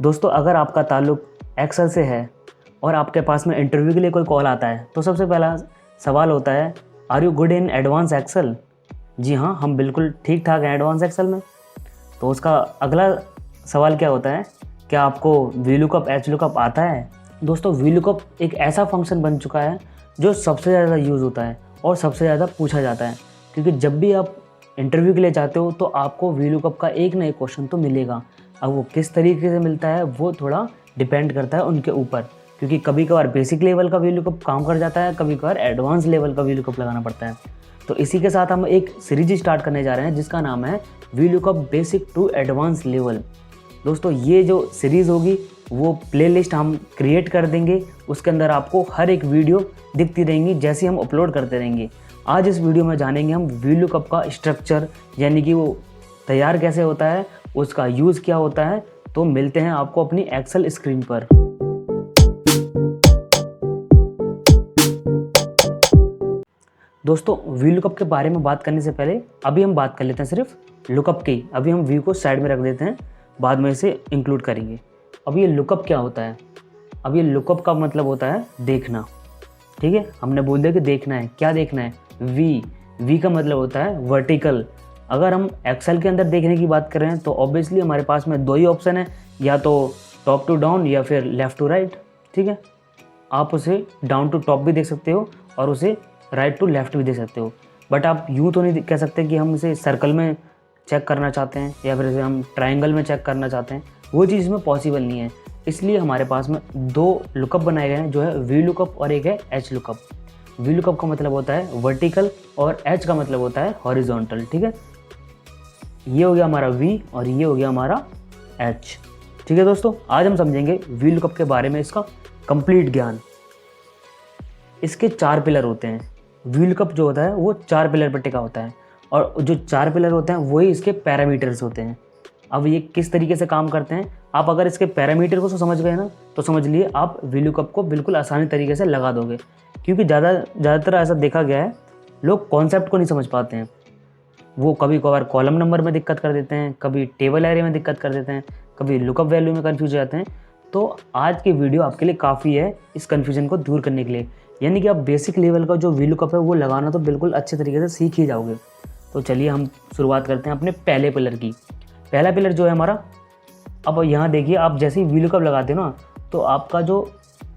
दोस्तों अगर आपका ताल्लुक एक्सेल से है और आपके पास में इंटरव्यू के लिए कोई कॉल आता है तो सबसे पहला सवाल होता है, are you good in advance Excel? जी हाँ, हम बिल्कुल ठीक ठाक हैं एडवांस एक्सेल में। तो उसका अगला सवाल क्या होता है, क्या आपको वी लुकअप एच लुकअप आता है? दोस्तों वी लुकअप एक ऐसा फंक्शन बन चुका है जो सबसे ज़्यादा यूज़ होता है और सबसे ज़्यादा पूछा जाता है, क्योंकि जब भी आप इंटरव्यू के लिए जाते हो तो आपको वी लुकअप का एक ना एक क्वेश्चन तो मिलेगा। अब वो किस तरीके से मिलता है वो थोड़ा डिपेंड करता है उनके ऊपर, क्योंकि कभी कभार बेसिक लेवल का वी लुकअप काम कर जाता है, कभी कभार एडवांस लेवल का वी लुकअप लगाना पड़ता है। तो इसी के साथ हम एक सीरीज स्टार्ट करने जा रहे हैं जिसका नाम है V lookup basic to advance level. दोस्तों ये जो सीरीज़ होगी वो प्लेलिस्ट हम क्रिएट कर देंगे, उसके अंदर आपको हर एक वीडियो दिखती रहेंगी जैसे हम अपलोड करते रहेंगे। आज इस वीडियो में जानेंगे हम वी लुकअप का स्ट्रक्चर, यानी कि वो तैयार कैसे होता है, उसका यूज़ क्या होता है। तो मिलते हैं आपको अपनी एक्सेल स्क्रीन पर। दोस्तों वी लुकअप के बारे में बात करने से पहले अभी हम बात कर लेते हैं सिर्फ लुकअप की। अभी हम वी को साइड में रख देते हैं, बाद में इसे इंक्लूड करेंगे। अब ये लुकअप क्या होता है? अब ये लुकअप का मतलब होता है देखना। ठीक है, हमने बोल दिया कि देखना है। क्या देखना है? वी का मतलब होता है वर्टिकल। अगर हम एक्सेल के अंदर देखने की बात कर रहे हैं तो ऑब्वियसली हमारे पास में दो ही ऑप्शन है, या तो टॉप टू डाउन या फिर लेफ़्ट टू राइट। ठीक है, आप उसे डाउन टू टॉप भी देख सकते हो और उसे राइट टू लेफ़्ट भी देख सकते हो। बट आप यूँ तो नहीं कह सकते कि हम इसे सर्कल में चेक करना चाहते हैं या फिर इसे हम ट्रायंगल में चेक करना चाहते हैं, वो चीज़ में पॉसिबल नहीं है। इसलिए हमारे पास में दो लुकअप बनाए गए हैं, जो है वी लुकअप और एक है एच लुकअप। वी लुकअप का मतलब होता है वर्टिकल और एच का मतलब होता है हॉरिजॉन्टल। ठीक है, ये हो गया हमारा वी और ये हो गया हमारा एच। ठीक है दोस्तों, आज हम समझेंगे वी लुकअप के बारे में, इसका कंप्लीट ज्ञान। इसके 4 पिलर होते हैं। वी लुकअप जो होता है वो 4 पिलर पर टिका होता है और जो 4 पिलर होते हैं वही इसके पैरामीटर्स होते हैं। अब ये किस तरीके से काम करते हैं, आप अगर इसके पैरामीटर को समझ गए ना तो समझ लिए आप वी लुकअप को बिल्कुल आसानी तरीके से लगा दोगे। क्योंकि ज़्यादातर ऐसा देखा गया है, लोग कॉन्सेप्ट को नहीं समझ पाते हैं। वो कभी कभार कॉलम नंबर में दिक्कत कर देते हैं, कभी टेबल एरे में दिक्कत कर देते हैं, कभी लुकअप वैल्यू में कन्फ्यूज हो जाते हैं। तो आज की वीडियो आपके लिए काफ़ी है इस कन्फ्यूजन को दूर करने के लिए। यानी कि आप बेसिक लेवल का जो वी लुकअप है वो लगाना तो बिल्कुल अच्छे तरीके से सीख ही जाओगे। तो चलिए हम शुरुआत करते हैं अपने पहले पिलर की। पहला पिलर जो है हमारा, अब यहाँ देखिए, आप जैसे ही वी लुकअप लगाते हो ना तो आपका जो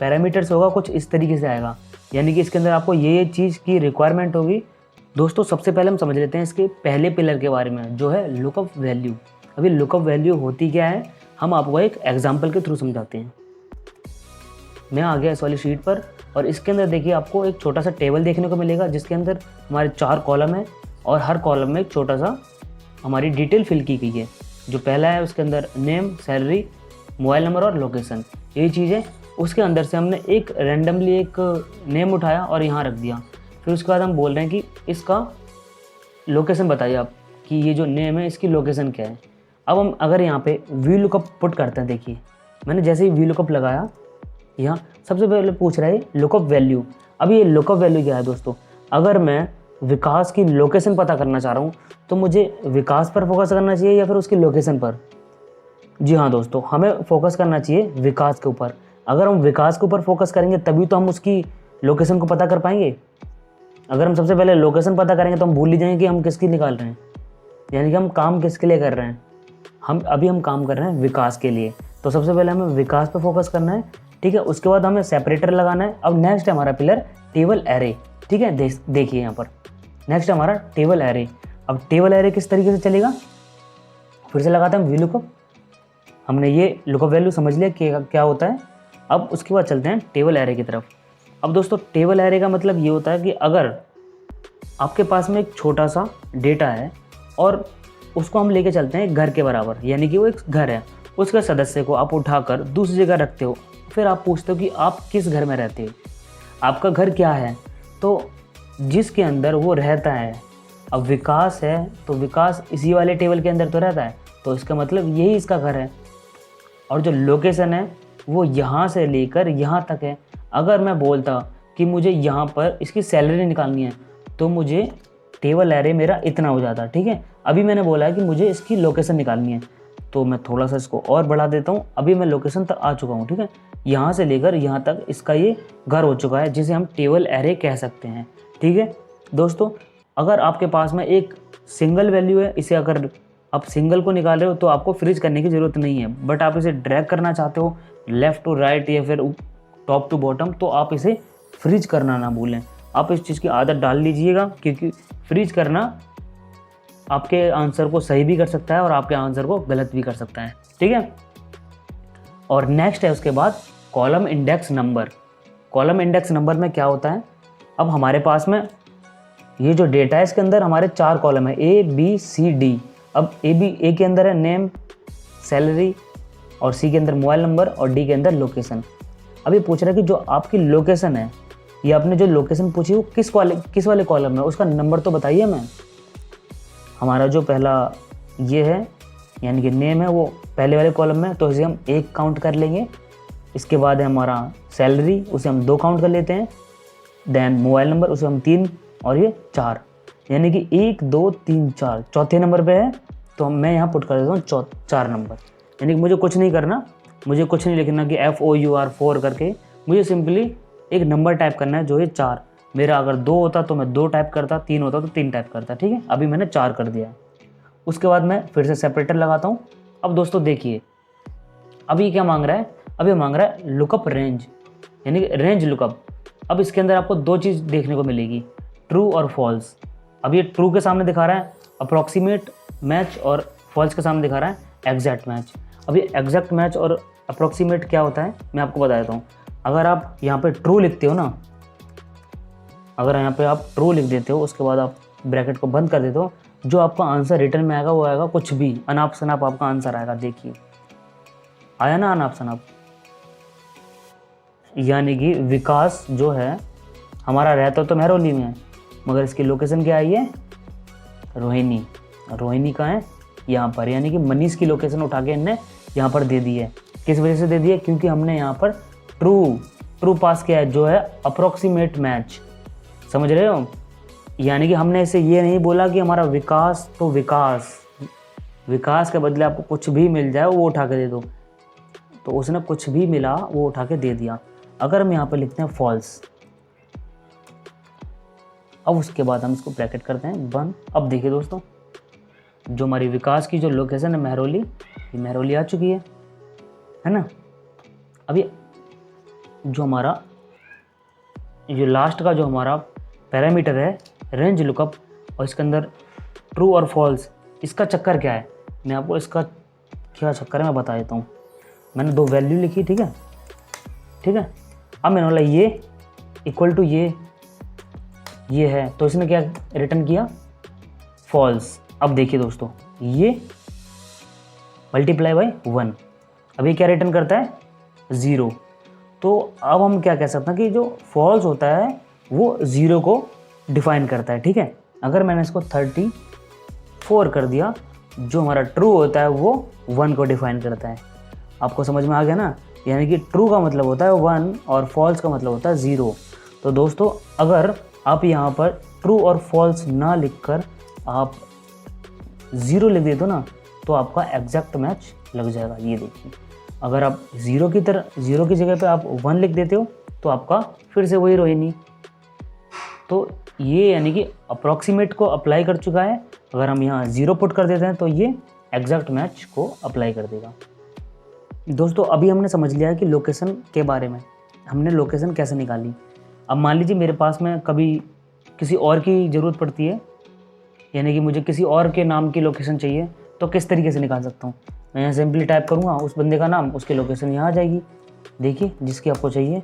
पैरामीटर्स होगा कुछ इस तरीके से आएगा। यानी कि इसके अंदर आपको ये चीज़ की रिक्वायरमेंट होगी। दोस्तों सबसे पहले हम समझ लेते हैं इसके पहले पिलर के बारे में, जो है लुकअप वैल्यू। अभी लुकअप वैल्यू होती क्या है, हम आपको एक एग्जाम्पल के थ्रू समझाते हैं। मैं आ गया इस वाली शीट पर और इसके अंदर देखिए आपको एक छोटा सा टेबल देखने को मिलेगा जिसके अंदर हमारे 4 कॉलम है और हर कॉलम में एक छोटा सा हमारी डिटेल फिल की गई है। जो पहला है उसके अंदर नेम, सैलरी, मोबाइल नंबर और लोकेशन, यही चीज़ है। उसके अंदर से हमने एक रैंडमली एक नेम उठाया और यहाँ रख दिया। फिर उसके बाद हम बोल रहे हैं कि इसका लोकेशन बताइए आप, कि ये जो नेम है इसकी लोकेशन क्या है। अब हम अगर यहाँ पे वी लुकअप पुट करते हैं, देखिए मैंने जैसे ही वी लुकअप लगाया, यहाँ सबसे पहले पूछ रहा है लुकअप वैल्यू। अब ये लुकअप वैल्यू क्या है दोस्तों, अगर मैं विकास की लोकेशन पता करना चाह रहा हूँ तो मुझे विकास पर फोकस करना चाहिए या फिर उसकी लोकेशन पर? जी हाँ दोस्तों, हमें फोकस करना चाहिए विकास के ऊपर। अगर हम विकास के ऊपर फोकस करेंगे तभी तो हम उसकी लोकेशन को पता कर पाएंगे। अगर हम सबसे पहले लोकेशन पता करेंगे तो हम भूल ही जाएंगे कि हम किसकी निकाल रहे हैं, यानी कि हम काम किसके लिए कर रहे हैं। हम काम कर रहे हैं विकास के लिए। तो सबसे पहले हमें विकास पर फोकस करना है। ठीक है, उसके बाद हमें सेपरेटर लगाना है। अब नेक्स्ट है हमारा पिलर टेबल एरे। ठीक है, देखिए यहाँ पर नेक्स्ट है हमारा टेबल एरे। अब टेबल एरे किस तरीके से चलेगा, फिर से लगाते हैं वी लुकअप। हमने ये लुकअप वैल्यू समझ लिया कि क्या होता है। अब उसके बाद चलते हैं टेबल एरे की तरफ। अब दोस्तों टेबल एरे का मतलब ये होता है कि अगर आपके पास में एक छोटा सा डेटा है और उसको हम लेके चलते हैं घर के बराबर, यानी कि वो एक घर है, उसके सदस्य को आप उठाकर दूसरी जगह रखते हो, फिर आप पूछते हो कि आप किस घर में रहते हो, आपका घर क्या है, तो जिसके अंदर वो रहता है। अब विकास है तो विकास इसी वाले टेबल के अंदर तो रहता है, तो इसका मतलब यही इसका घर है। और जो लोकेशन है वो यहाँ से लेकर यहाँ तक है। अगर मैं बोलता कि मुझे यहाँ पर इसकी सैलरी निकालनी है तो मुझे टेबल एरे मेरा इतना हो जाता। ठीक है, अभी मैंने बोला है कि मुझे इसकी लोकेशन निकालनी है, तो मैं थोड़ा सा इसको और बढ़ा देता हूँ। अभी मैं लोकेशन तक आ चुका हूँ, ठीक है। यहाँ से लेकर यहाँ तक इसका ये घर हो चुका है, जिसे हम टेबल एरे कह सकते हैं, ठीक है दोस्तों। अगर आपके पास में एक सिंगल वैल्यू है, इसे अगर आप सिंगल को निकाल रहे हो तो आपको फ्रीज करने की ज़रूरत नहीं है, बट आप इसे ड्रैग करना चाहते हो लेफ़्ट टू राइट या फिर टॉप टू बॉटम, तो आप इसे फ्रीज करना ना भूलें। आप इस चीज़ की आदत डाल लीजिएगा, क्योंकि फ्रीज करना आपके आंसर को सही भी कर सकता है और आपके आंसर को गलत भी कर सकता है, ठीक है। और नेक्स्ट है उसके बाद column index number. Column index number में क्या होता है, अब हमारे पास में ये जो डेटा है इसके अंदर हमारे 4 कॉलम है, A B C D। अब ए के अंदर है नेम, सैलरी, और सी के अंदर मोबाइल नंबर, और डी के अंदर लोकेशन। अब ये पूछ रहा है कि जो आपकी लोकेशन है, ये आपने जो लोकेशन पूछी वो किस वाले कॉलम में, उसका नंबर तो बताइए। मैं हमारा जो पहला ये है यानी कि नेम है वो पहले वाले कॉलम में, तो इसे हम 1 काउंट कर लेंगे। इसके बाद है हमारा सैलरी, उसे हम 2 काउंट कर लेते हैं। देन मोबाइल नंबर, उसे हम 3, और ये 4, यानी कि 1 2 3 4 चौथे नंबर पे है, तो मैं यहाँ पुट कर देता हूँ 4 नंबर। यानी कि मुझे कुछ नहीं करना, मुझे कुछ नहीं लिखना कि FOUR 4 करके, मुझे सिंपली एक नंबर टाइप करना है जो है 4। मेरा अगर 2 होता तो मैं 2 टाइप करता, 3 होता तो 3 टाइप करता, ठीक है। अभी मैंने 4 कर दिया है। उसके बाद मैं फिर से सेपरेटर लगाता हूँ। अब दोस्तों देखिए, अभी क्या मांग रहा है, अभी मांग रहा है लुकअप रेंज, यानी कि रेंज लुकअप। अब इसके अंदर आपको 2 चीज़ देखने को मिलेगी, ट्रू और फॉल्स। अब ये ट्रू के सामने दिखा रहा है अप्रॉक्सीमेट मैच, और फॉल्स के सामने दिखा रहा है एग्जैक्ट मैच। अब ये एग्जैक्ट मैच और अप्रॉक्सीमेट क्या होता है मैं आपको बता देता हूँ। अगर आप यहाँ पे ट्रू लिखते हो ना, अगर यहाँ पे आप ट्रू लिख देते हो, उसके बाद आप ब्रैकेट को बंद कर देते हो, जो आपका आंसर रिटर्न में आएगा वो आएगा कुछ भी, अनाप शनाप आपका आंसर आएगा। देखिए आया ना अनाप शनाप, यानी कि विकास जो है हमारा रहता तो महरौली में है, मगर इसकी लोकेशन क्या आई है, रोहिणी। रोहिणी कहाँ है, यहाँ पर, यानी कि मनीष की लोकेशन उठा के इनने यहाँ पर दे दी है। किस वजह से दे दी है, क्योंकि हमने यहाँ पर ट्रू पास किया है, जो है अप्रोक्सीमेट मैच। समझ रहे हो, यानी कि हमने इसे ये नहीं बोला कि हमारा विकास तो विकास के बदले आपको कुछ भी मिल जाए वो उठा के दे दो, तो उसने कुछ भी मिला वो उठा के दे दिया। अगर हम यहाँ पर लिखते हैं फॉल्स, अब उसके बाद हम इसको ब्रैकेट करते हैं 1। अब देखिए दोस्तों, जो हमारी विकास की जो लोकेशन है महरौली, ये महरौली आ चुकी है ना। अभी जो हमारा जो लास्ट का जो हमारा पैरामीटर है रेंज लुकअप, और इसके अंदर ट्रू और फॉल्स, इसका चक्कर क्या है, मैं आपको इसका क्या चक्कर है मैं बता देता हूँ। मैंने 2 वैल्यू लिखी, ठीक है। अब मैंने बोला ये इक्वल टू ये है, तो इसने क्या रिटर्न किया, फॉल्स। अब देखिए दोस्तों, ये मल्टीप्लाई बाय 1, अब ये क्या रिटर्न करता है, 0। तो अब हम क्या कह सकते हैं कि जो फॉल्स होता है वो 0 को डिफाइन करता है, ठीक है। अगर मैंने इसको 34 कर दिया, जो हमारा ट्रू होता है वो 1 को डिफाइन करता है। आपको समझ में आ गया ना, यानी कि ट्रू का मतलब होता है 1 और फॉल्स का मतलब होता है 0। तो दोस्तों अगर आप यहाँ पर ट्रू और फॉल्स ना लिखकर आप 0 लिख देते हो ना, तो आपका एग्जैक्ट मैच लग जाएगा। ये देखिए, अगर आप 0 की जगह पे आप 1 लिख देते हो तो आपका फिर से वही रोहिणी। तो ये यानी कि अप्रॉक्सीमेट को अप्लाई कर चुका है। अगर हम यहाँ 0 पुट कर देते हैं तो ये एग्जैक्ट मैच को अप्लाई कर देगा। दोस्तों अभी हमने समझ लिया है कि लोकेशन के बारे में, हमने लोकेशन कैसे निकाली। अब मान लीजिए मेरे पास में कभी किसी और की ज़रूरत पड़ती है, यानी कि मुझे किसी और के नाम की लोकेशन चाहिए, तो किस तरीके से निकाल सकता हूँ। मैं यहाँ सिंपली टाइप करूँगा उस बंदे का नाम, उसकी लोकेशन यहाँ आ जाएगी। देखिए जिसकी आपको चाहिए,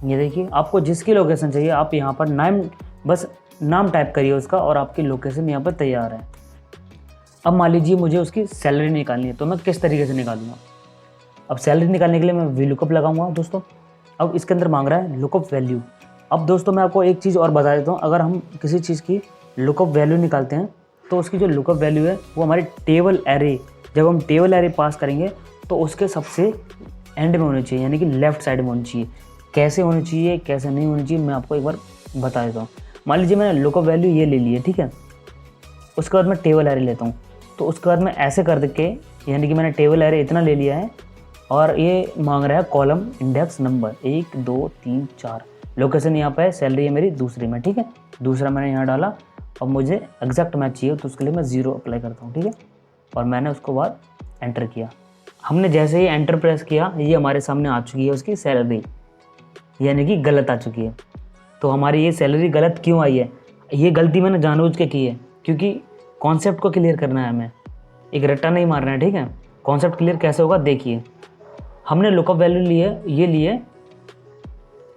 ये देखिए आपको जिसकी लोकेशन चाहिए आप यहाँ पर बस नाम टाइप करिए उसका, और आपकी लोकेशन यहाँ पर तैयार है। अब मान लीजिए मुझे उसकी सैलरी निकालनी है, तो मैं किस तरीके से निकालूंगा। अब सैलरी निकालने के लिए मैं VLOOKUP लगाऊंगा दोस्तों। अब इसके अंदर मांग रहा है लुकअप वैल्यू। अब दोस्तों मैं आपको एक चीज़ और बता देता हूँ, अगर हम किसी चीज़ की लुकअप वैल्यू निकालते हैं तो उसकी जो लुकअप वैल्यू है वो हमारी टेबल एरे, जब हम टेबल एरे पास करेंगे तो उसके सबसे एंड में होनी चाहिए, यानी कि लेफ्ट साइड में होनी चाहिए। कैसे होनी चाहिए कैसे नहीं होनी चाहिए मैं आपको एक बार बता देता हूँ। मान लीजिए मैंने लुकअप वैल्यू ये ले ली है, ठीक है। उसके बाद मैं टेबल एरे लेता हूँ। तो उसके बाद मैं ऐसे कर के, यानी कि मैंने टेबल एरे इतना ले लिया है और ये मांग रहा है कॉलम इंडेक्स नंबर 1 2 3 4। लोकेशन यहाँ पे है, सैलरी है मेरी दूसरी में, ठीक है। दूसरा मैंने यहाँ डाला। अब मुझे एग्जैक्ट मैच चाहिए तो उसके लिए मैं 0 अप्लाई करता हूँ, ठीक है। और मैंने उसको बाद एंटर किया। हमने जैसे ही एंटर प्रेस किया, ये हमारे सामने आ चुकी है उसकी सैलरी, यानी कि गलत आ चुकी है। तो हमारी ये सैलरी गलत क्यों आई है? ये गलती मैंने जानबूझ के की है, क्योंकि कॉन्सेप्ट को क्लियर करना है हमें, एक रट्टा नहीं मारना है, ठीक है। कॉन्सेप्ट क्लियर कैसे होगा देखिए। हमने लुकअप वैल्यू लिए, ये लिए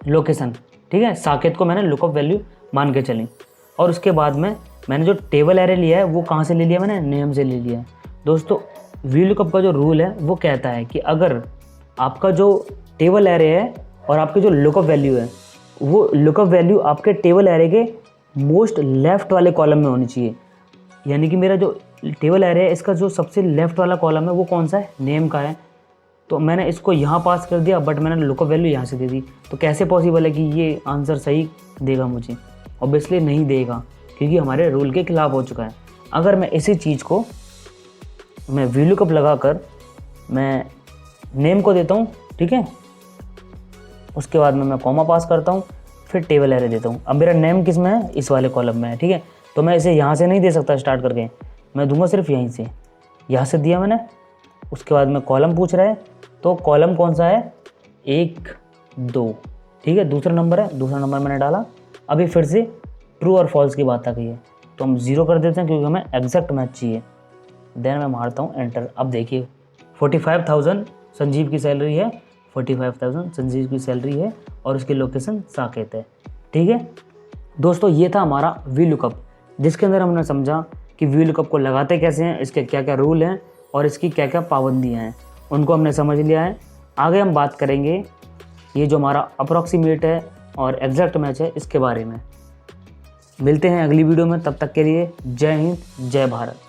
लोकेशन, ठीक है। साकेत को मैंने लुकअप वैल्यू मान के चली। और उसके बाद में मैंने जो टेबल एरे लिया है वो कहाँ से ले लिया? मैंने नेम से ले लिया है। दोस्तों वी लुकअप का जो रूल है वो कहता है कि अगर आपका जो टेबल एरे है और आपकी जो लुकअप वैल्यू है, वो लुकअप वैल्यू आपके टेबल एरे के मोस्ट लेफ्ट वाले कॉलम में होनी चाहिए। यानी कि मेरा जो टेबल एरे है इसका जो सबसे लेफ्ट वाला कॉलम है वो कौन सा है? नेम का है। तो मैंने इसको यहाँ पास कर दिया, बट मैंने लुकअप वैल्यू यहाँ से दे दी। तो कैसे पॉसिबल है कि ये आंसर सही देगा मुझे? ऑब्वियसली नहीं देगा, क्योंकि हमारे रूल के खिलाफ हो चुका है। अगर मैं इसी चीज़ को मैं वी लुकअप लगा कर मैं नेम को देता हूँ, ठीक है, उसके बाद में मैं कॉमा पास करता हूँ, फिर टेबल एरे देता हूँ। अब मेरा नेम किस में है? इस वाले कॉलम में है, ठीक है। तो मैं इसे यहाँ से नहीं दे सकता स्टार्ट करके, मैं दूंगा सिर्फ यहीं से। यहाँ से दिया मैंने, उसके बाद में कॉलम पूछ रहा है, तो कॉलम कौन सा है? 1 2, ठीक है, दूसरा नंबर है, दूसरा नंबर मैंने डाला। अभी फिर से ट्रू और फॉल्स की बात आ गई है, तो हम 0 कर देते हैं क्योंकि हमें एग्जैक्ट मैच चाहिए। देन मैं मारता हूँ एंटर। अब देखिए 45,000 संजीव की सैलरी है, 45,000 संजीव की सैलरी है और उसकी लोकेशन साकेत है, ठीक है। दोस्तों ये था हमारा वी लुकअप, जिसके अंदर हमने समझा कि वी लुकअप को लगाते कैसे हैं, इसके क्या क्या रूल हैं और इसकी क्या क्या पाबंदियाँ हैं, उनको हमने समझ लिया है। आगे हम बात करेंगे ये जो हमारा अप्रॉक्सीमेट है और एग्जैक्ट मैच है इसके बारे में। मिलते हैं अगली वीडियो में, तब तक के लिए जय हिंद जय भारत।